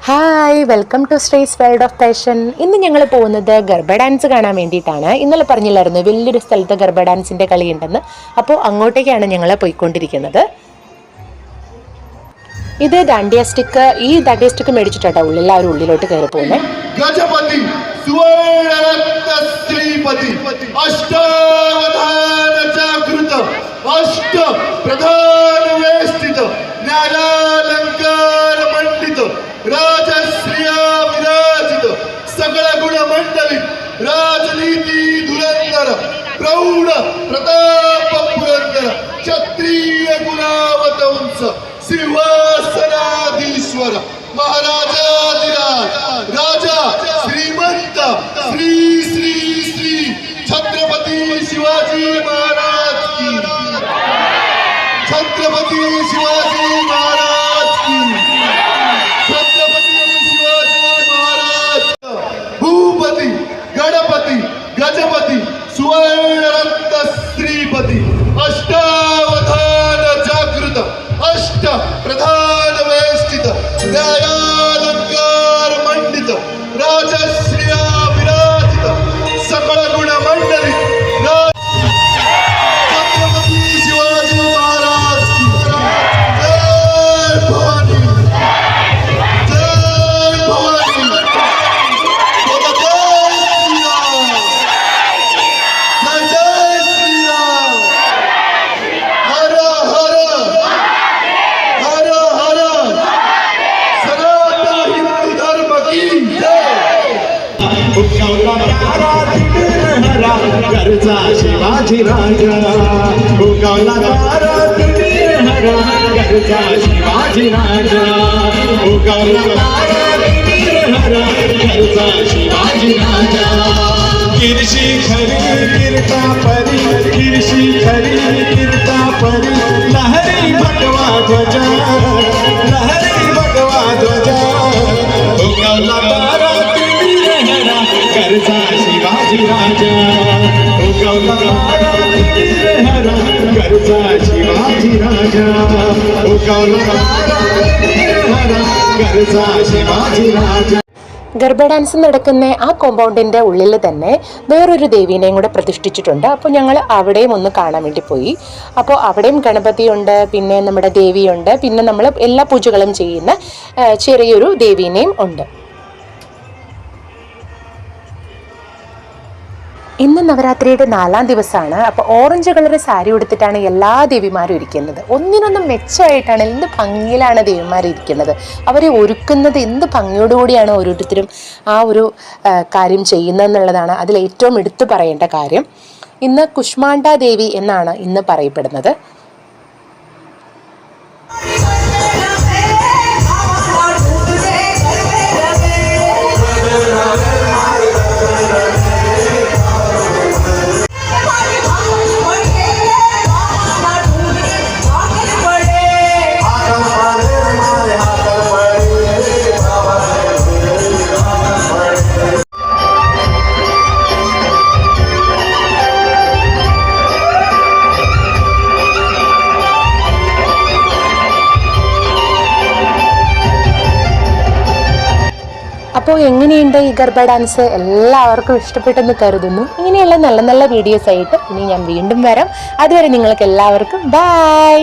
Hi, welcome to സ്ട്രേസ് world of fashion. ഇന്ന് ഞങ്ങൾ പോകുന്നത് ഗർഭ ഡാൻസ് കാണാൻ വേണ്ടിയിട്ടാണ്. ഇന്നലെ പറഞ്ഞില്ലായിരുന്നു വലിയൊരു സ്ഥലത്ത് ഗർഭ ഡാൻസിൻ്റെ കളിയുണ്ടെന്ന്. അപ്പോൾ അങ്ങോട്ടേക്കാണ് ഞങ്ങൾ പോയിക്കൊണ്ടിരിക്കുന്നത്. ഇത് ദണ്ഡിയ സ്റ്റിക്ക്. ഈ ദണ്ഡിയ സ്റ്റിക്ക് മേടിച്ചിട്ടാണ് എല്ലാവരും ഉള്ളിലോട്ട് കയറി പോകുന്നത്. राजश्रिया विराजित सकल गुण मंडलित राजनीति धुरंधर प्रौढ प्रताप पुरंदर क्षत्रिय गुणावतंस सिंहासनाधीश्वर महाराजाधिराज राजा श्रीमंत श्री श्री श्री छत्रपति शिवाजी महाराज की, छत्रपति शिवाजी महाराज की, भूपति गणपति गजपति सुवर्णरत्न श्रीपति अष्टावधान जागृत अष्ट प्रधान वेष्टित न्यायालंकार मंडित राजश्रिया विराजित सकल गुण मंडलित छत्रपति शिवाजी महाराज की जय भवानी, जय भवानी, करचा शिवाजी राजा उगवला तारा हरा करचा शिवाजी राजा उगवला तारा करचा शिवाजी राजा किरशी खरी कीर्ता परी किरशी खरी कीर्ता परी लहरी भगवा ध्वजा लहरी भगवा ध्वजा उगवला तारा करचा शिवाजी राजा उगवला तारा करचा शिवाजी राजा उगवला तारा करचा शिवाजी राजा. ഗർഭ ഡാൻസ് നടക്കുന്ന ആ കോമ്പൗണ്ടിൻ്റെ ഉള്ളിൽ തന്നെ വേറൊരു ദേവീനെയും കൂടെ പ്രതിഷ്ഠിച്ചിട്ടുണ്ട്. അപ്പോൾ ഞങ്ങൾ അവിടെയും ഒന്ന് കാണാൻ വേണ്ടി പോയി. അപ്പോൾ അവിടെയും ഗണപതിയുണ്ട്, പിന്നെ നമ്മുടെ ദേവിയുണ്ട്, പിന്നെ നമ്മൾ എല്ലാ പൂജകളും ചെയ്യുന്ന ചെറിയൊരു ദേവീനെയും ഉണ്ട്. ഇന്ന് നവരാത്രിയുടെ 4ാം ദിവസമാണ്. അപ്പോൾ ഓറഞ്ച് കളർ സാരി ഉടുത്തിട്ടാണ് എല്ലാ ദേവിമാരും ഇരിക്കുന്നത്. ഒന്നിനൊന്നും മെച്ചമായിട്ടാണ്, എന്ത് ഭംഗിയിലാണ് ദേവിമാർ ഇരിക്കുന്നത്. അവരെ ഒരുക്കുന്നത് എന്ത് ഭംഗിയോടുകൂടിയാണ് ഓരോരുത്തരും ആ ഒരു കാര്യം ചെയ്യുന്നതെന്നുള്ളതാണ് അതിൽ ഏറ്റവും എടുത്തു പറയേണ്ട കാര്യം. ഇന്ന് കുഷ്മാണ്ഡ ദേവി എന്നാണ് ഇന്ന് പറയപ്പെടുന്നത്. അപ്പോൾ എങ്ങനെയുണ്ട് ഈ ഗർഭ ഡാൻസ്? എല്ലാവർക്കും ഇഷ്ടപ്പെട്ടെന്ന് കരുതുന്നു. ഇങ്ങനെയുള്ള നല്ല നല്ല വീഡിയോസ് ആയിട്ട് ഇനി ഞാൻ വീണ്ടും വരാം. അതുവരെ നിങ്ങൾക്ക് എല്ലാവർക്കും ബൈ.